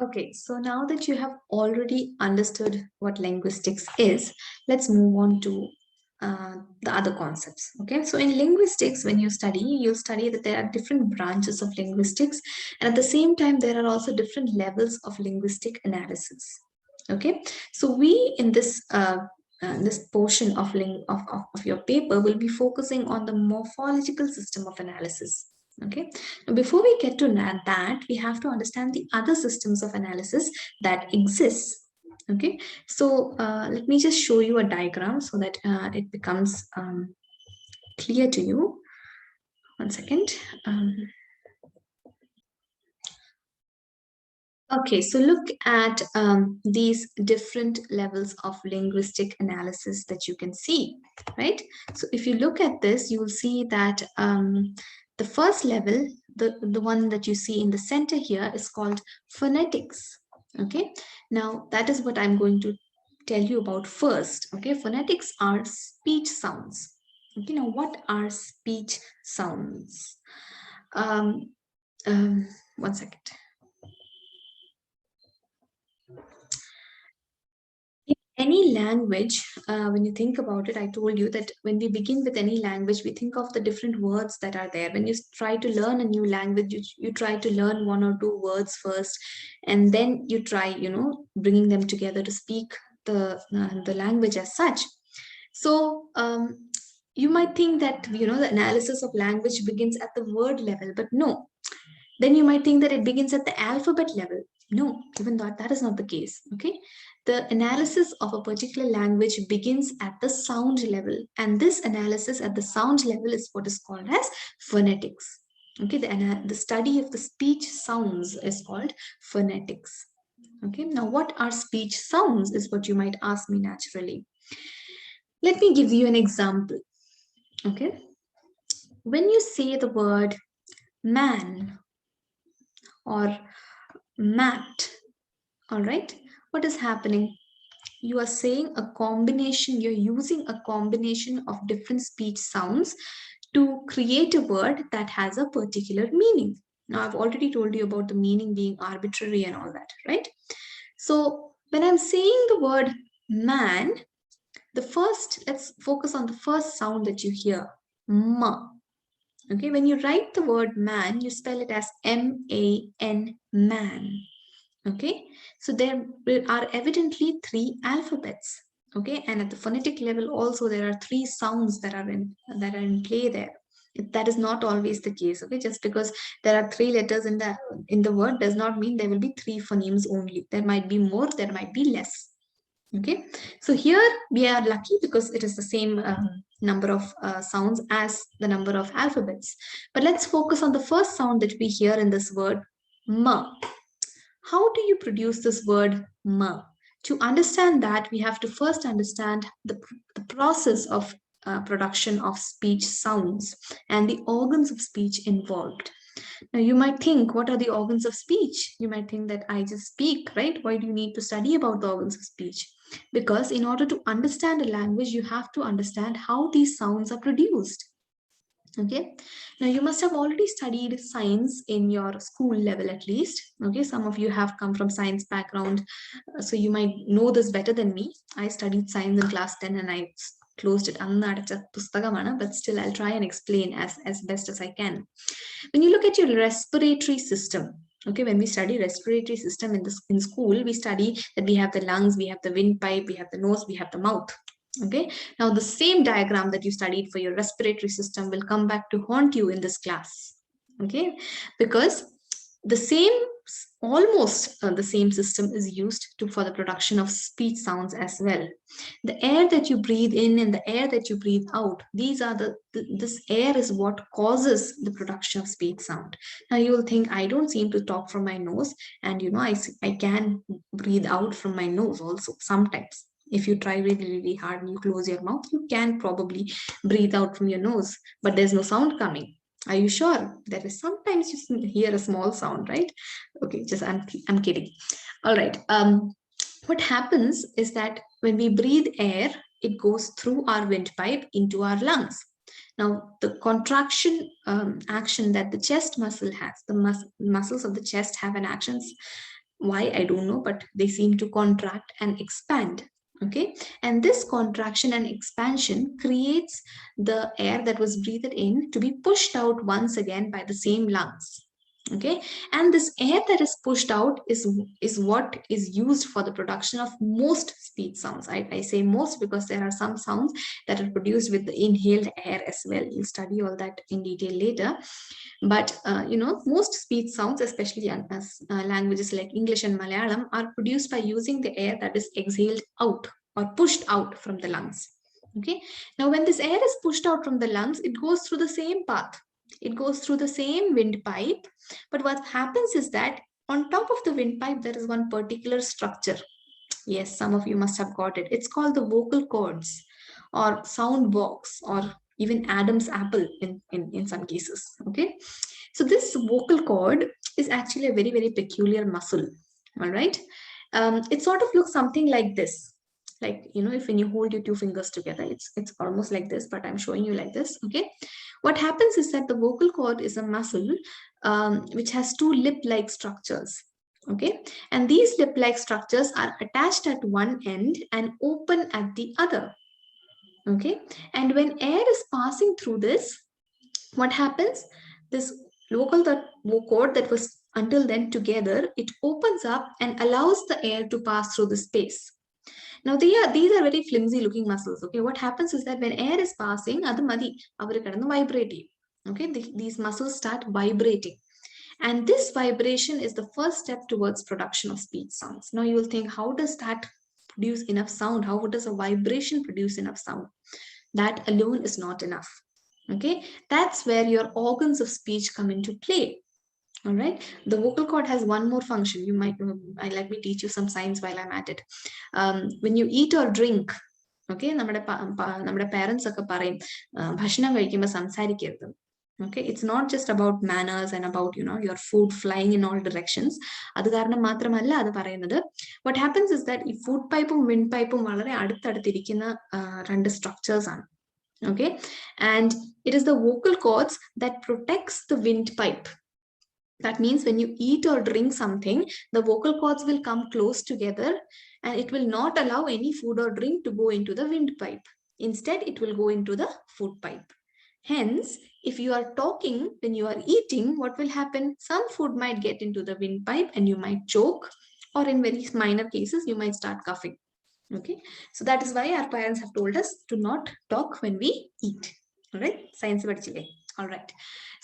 Okay, so now that you have already understood what linguistics is, let's move on to the other concepts. Okay, so in linguistics, when you study that there are different branches of linguistics, and at the same time, there are also different levels of linguistic analysis. Okay, so we in this portion of, of your paper will be focusing on the morphological system of analysis. Okay, now before we get to that, we have to understand the other systems of analysis that exists. Okay, so let me just show you a diagram so that it becomes clear to you. One second. Okay, so look at these different levels of linguistic analysis that you can see, right? So if you look at this, you will see that the first level, the one that you see in the center here, is called phonetics. Okay, now that is what I'm going to tell you about first. Okay, phonetics are speech sounds. Okay, now what are speech sounds? Um, um, One second. Any language, when you think about it, I told you that when we begin with any language, we think of the different words that are there. When you try to learn a new language, you try to learn one or two words first, and then you try, bringing them together to speak the language as such. So you might think that, the analysis of language begins at the word level, but no. Then you might think that it begins at the alphabet level. No, even that is not the case. Okay, the analysis of a particular language begins at the sound level, and this analysis at the sound level is what is called as phonetics. Okay, the study of the speech sounds is called phonetics. Okay, now what are speech sounds is what you might ask me naturally. Let me give you an example. Okay, when you say the word man or mat, all right, what is happening? You are saying a combination, you're using a combination of different speech sounds to create a word that has a particular meaning. Now, I've already told you about the meaning being arbitrary and all that, right? So, when I'm saying the word man, let's focus on the first sound that you hear, ma. Okay, when you write the word man, you spell it as M-A-N, man. Okay, so there are evidently three alphabets. Okay, and at the phonetic level also there are three sounds that are in play there. That is not always the case. Okay, just because there are three letters in the word does not mean there will be three phonemes only. There might be more, there might be less. Okay, so here we are lucky because it is the same number of sounds as the number of alphabets. But let's focus on the first sound that we hear in this word, ma. How do you produce this word ma? To understand that, we have to first understand the process of production of speech sounds and the organs of speech involved. Now, you might think, what are the organs of speech? You might think that I just speak, right? Why do you need to study about the organs of speech? Because in order to understand a language, you have to understand how these sounds are produced. Okay, now you must have already studied science in your school level at least. Okay, some of you have come from science background, so you might know this better than me. I studied science in class 10 and I closed it. But still I'll try and explain as best as I can. When you look at your respiratory system, okay, when we study respiratory system in school, we study that we have the lungs, we have the windpipe, we have the nose, we have the mouth. Okay, now the same diagram that you studied for your respiratory system will come back to haunt you in this class. Okay, because the same, almost the same system is used for the production of speech sounds as well. The air that you breathe in and the air that you breathe out, this air is what causes the production of speech sound. Now you will think, I don't seem to talk from my nose, and I can breathe out from my nose also sometimes. If you try really, really hard and you close your mouth, you can probably breathe out from your nose, but there's no sound coming. Are you sure? There is sometimes you hear a small sound, right? Okay, just I'm kidding. All right. What happens is that when we breathe air, it goes through our windpipe into our lungs. Now, the contraction action that the chest muscle has, the muscles of the chest have an action Why, I don't know, but they seem to contract and expand. Okay, and this contraction and expansion creates the air that was breathed in to be pushed out once again by the same lungs. Okay, and this air that is pushed out is what is used for the production of most speech sounds. I say most because there are some sounds that are produced with the inhaled air as well. You'll study all that in detail later. But most speech sounds, especially as languages like English and Malayalam, are produced by using the air that is exhaled out or pushed out from the lungs. Okay. Now, when this air is pushed out from the lungs, it goes through the same path. It goes through the same windpipe. But what happens is that on top of the windpipe, there is one particular structure. Yes, some of you must have got it. It's called the vocal cords or sound box or even Adam's apple in some cases. Okay. So this vocal cord is actually a very, very peculiar muscle. All right. It sort of looks something like this. Like, if when you hold your two fingers together, it's almost like this, but I'm showing you like this. Okay. What happens is that the vocal cord is a muscle which has two lip-like structures. Okay. And these lip-like structures are attached at one end and open at the other. Okay. And when air is passing through this, what happens? This vocal cord that was until then together, it opens up and allows the air to pass through the space. Now these are very flimsy looking muscles. Okay, what happens is that when air is passing, adu madi avaru kidannu vibrate. Okay, these muscles start vibrating. And this vibration is the first step towards production of speech sounds. Now you will think, how does that produce enough sound? How does a vibration produce enough sound? That alone is not enough. Okay, that's where your organs of speech come into play. All right, the vocal cord has one more function. You might let me teach you some science while I'm at it. When you eat or drink, okay, നമ്മുടെ parents ഒക്കെ പറയും ഭക്ഷണം കഴിക്കുമ്പോൾ സംസാരിക്കരുത്. Okay, it's not just about manners and about your food flying in all directions. അത് കാരണം മാത്രമല്ല അത് പറയുന്നത്. What happens is that ഈ food pipe ഉം wind pipe ഉം വളരെ അടുത്തടുത്തിരിക്കുന്ന രണ്ട് structures ആണ്. Okay, and it is the vocal cords that protects the windpipe. That means when you eat or drink something, the vocal cords will come close together and it will not allow any food or drink to go into the windpipe. Instead, it will go into the food pipe. Hence, if you are talking when you are eating, what will happen? Some food might get into the windpipe and you might choke, or in very minor cases, you might start coughing. Okay, so that is why our parents have told us to not talk when we eat. All right, science പഠിച്ചില്ലേ? All right,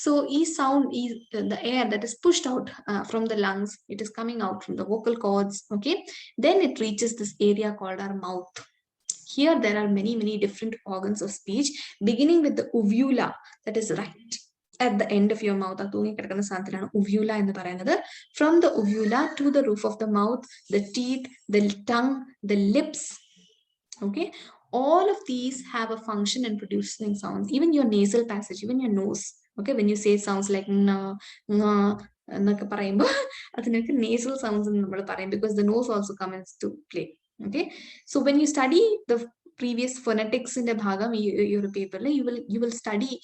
so sound is the air that is pushed out from the lungs. It is coming out from the vocal cords. Okay, then it reaches this area called our mouth. Here there are many different organs of speech, beginning with the uvula, that is right at the end of your mouth. Uvula in the from the uvula to the roof of the mouth, the teeth, the tongue, the lips. Okay, all of these have a function in producing sounds. Even your nasal passage, even your nose. Okay, when you say sounds like na, na, nasal sounds because the nose also comes to play. Okay, so when you study the previous phonetics in the bhagam your paper, you will study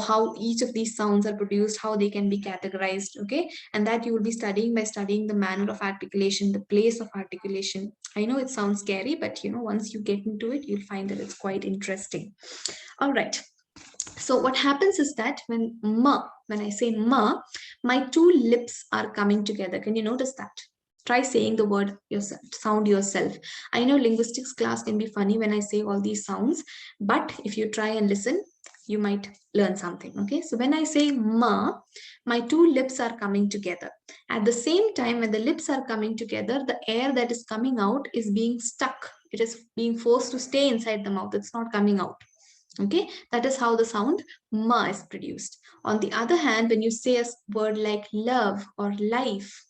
how each of these sounds are produced, how they can be categorized. Okay, and that you will be studying by studying the manner of articulation, the place of articulation. I know it sounds scary, but once you get into it, you'll find that it's quite interesting. All right, so what happens is that when I say ma, my two lips are coming together. Can you notice that? Try saying the word yourself, sound yourself. I know linguistics class can be funny when I say all these sounds, but if you try and listen, you might learn something. Okay, so when I say ma, my two lips are coming together. At the same time, when the lips are coming together, the air that is coming out is being stuck. It is being forced to stay inside the mouth. It's not coming out. Okay, that is how the sound ma is produced. On the other hand, when you say a word like love or life,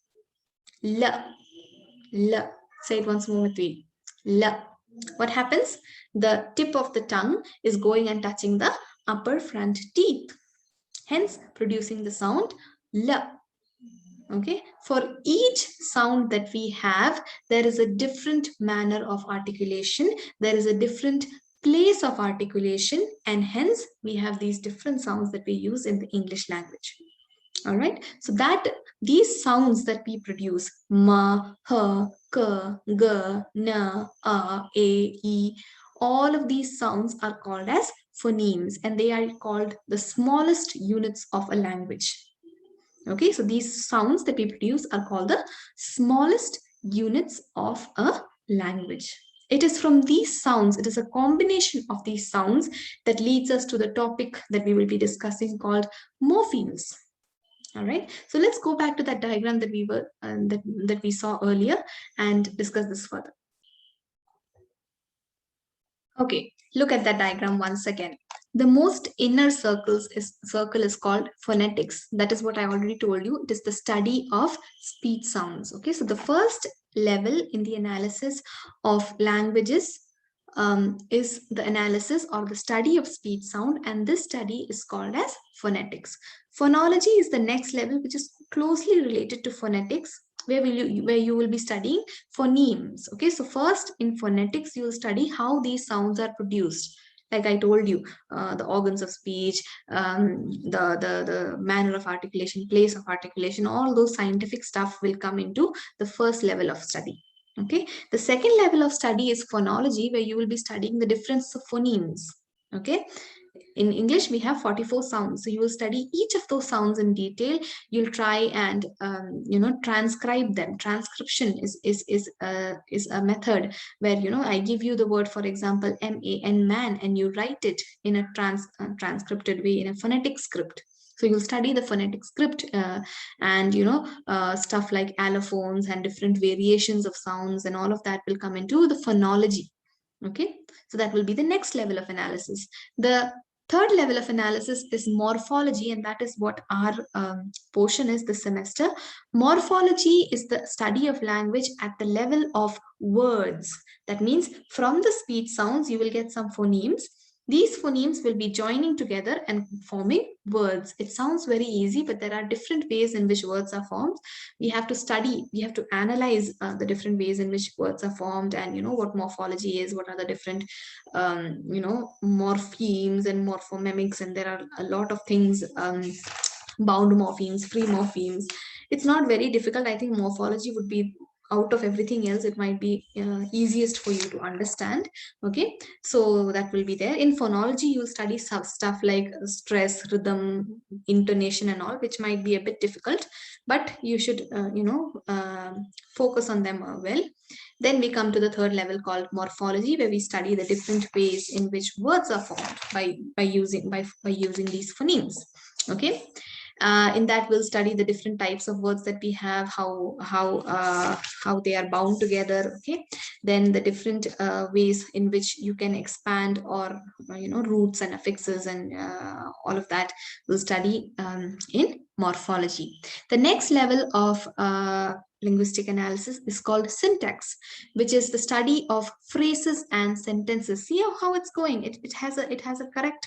la, la, say it once more with me, la. What happens? The tip of the tongue is going and touching the upper front teeth, hence producing the sound la. Okay, for each sound that we have, there is a different manner of articulation, there is a different place of articulation, and hence we have these different sounds that we use in the English language. All right, so that these sounds that we produce, ma, ha, ka, ga, na, a, e, all of these sounds are called as phonemes, and they are called the smallest units of a language. Okay, so these sounds that we produce are called the smallest units of a language. It is from these sounds, it is a combination of these sounds that leads us to the topic that we will be discussing called morphemes. All right, so let's go back to that diagram that that we saw earlier and discuss this further. Okay, look at that diagram once again. The most inner circle is called phonetics. That is what I already told you. It is the study of speech sounds. Okay, so the first level in the analysis of languages is the analysis or the study of speech sound, and this study is called as phonetics. Phonology is the next level, which is closely related to phonetics, where you will be studying phonemes. Okay, so first in phonetics you will study how these sounds are produced, like I told you, the organs of speech, the manner of articulation, place of articulation, all those scientific stuff will come into the first level of study. Okay, the second level of study is phonology, where you will be studying the difference of phonemes. Okay, in English, we have 44 sounds. So you will study each of those sounds in detail. You'll try and transcribe them. Transcription is a method where I give you the word, for example, man, and you write it in a transcripted way in a phonetic script. So you'll study the phonetic script and stuff like allophones and different variations of sounds, and all of that will come into the phonology. Okay, so that will be the next level of analysis. The third level of analysis is morphology, and that is what our portion is this semester. Morphology is the study of language at the level of words. That means from the speech sounds, you will get some phonemes. These phonemes will be joining together and forming words. It sounds very easy, but there are different ways in which words are formed. We have to study, we have to analyze the different ways in which words are formed, and what morphology is, what are the different morphemes and morphomemics, and there are a lot of things, bound morphemes, free morphemes. It's not very difficult. I think morphology would be, out of everything else, it might be easiest for you to understand. Okay, so that will be there. In phonology, you'll study stuff like stress, rhythm, intonation and all, which might be a bit difficult, but you should focus on them well. Then we come to the third level called morphology, where we study the different ways in which words are formed by using these phonemes. Okay, in that we'll study the different types of words that we have, how they are bound together. Okay, then the different ways in which you can expand, or roots and affixes, and all of that we'll study in morphology. The next level of linguistic analysis is called syntax, which is the study of phrases and sentences. See how it's going. It has a correct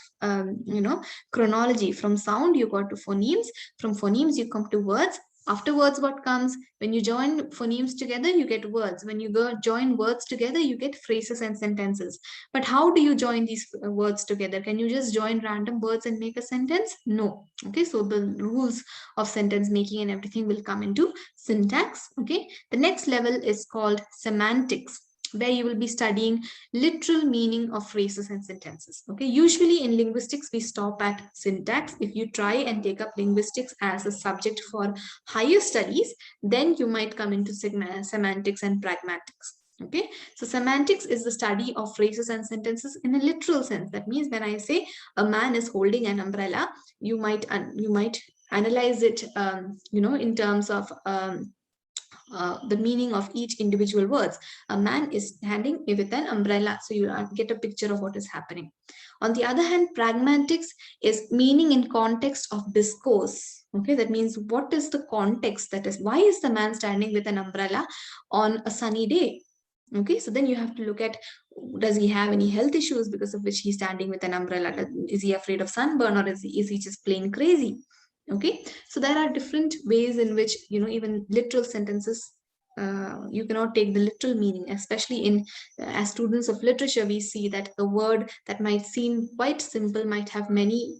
chronology. From sound you go to phonemes, from phonemes you come to words. Afterwards, what comes? When you join phonemes together, you get words. When you join words together, you get phrases and sentences. But how do you join these words together? Can you just join random words and make a sentence? No. Okay, so the rules of sentence making and everything will come into syntax. Okay, the next level is called semantics, where you will be studying literal meaning of phrases and sentences. Okay, usually in linguistics we stop at syntax. If you try and take up linguistics as a subject for higher studies, then you might come into semantics and pragmatics. Okay, so semantics is the study of phrases and sentences in a literal sense. That means when I say a man is holding an umbrella, you might analyze it in terms of the meaning of each individual words. A man is standing with an umbrella, so you get a picture of what is happening. On the other hand, pragmatics is meaning in context of discourse. Okay, that means what is the context, that is why is the man standing with an umbrella on a sunny day. Okay, so then you have to look at, does he have any health issues because of which he's standing with an umbrella? Is he afraid of sunburn, or is he just plain crazy? Okay, so there are different ways in which even literal sentences, you cannot take the literal meaning, especially in as students of literature. We see that a word that might seem quite simple might have many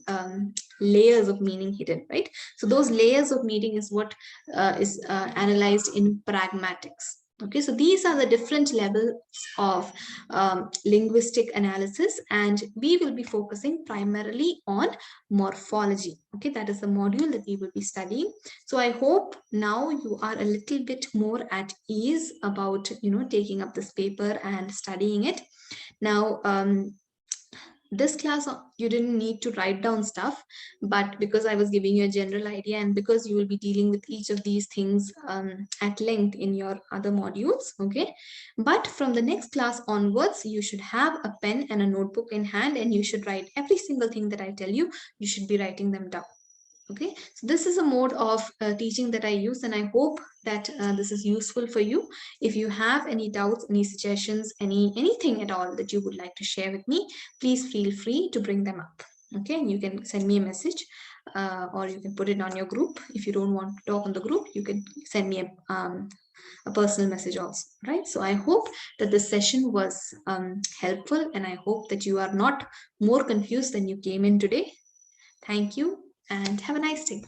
layers of meaning hidden, right? So those layers of meaning is what is analyzed in pragmatics. Okay, so these are the different levels of linguistic analysis, and we will be focusing primarily on morphology. Okay, that is the module that we will be studying. So I hope now you are a little bit more at ease about, taking up this paper and studying it. Now, this class you didn't need to write down stuff, but because I was giving you a general idea, and because you will be dealing with each of these things at length in your other modules, okay, but from the next class onwards you should have a pen and a notebook in hand, and you should write every single thing that I tell you. You should be writing them down. Okay, so this is a mode of teaching that I use, and I hope that this is useful for you. If you have any doubts, any suggestions, anything at all that you would like to share with me, please feel free to bring them up. Okay, and you can send me a message, or you can put it on your group. If you don't want to talk on the group, you can send me a personal message also, right? So I hope that this session was helpful, and I hope that you are not more confused than you came in today. Thank you and have a nice day.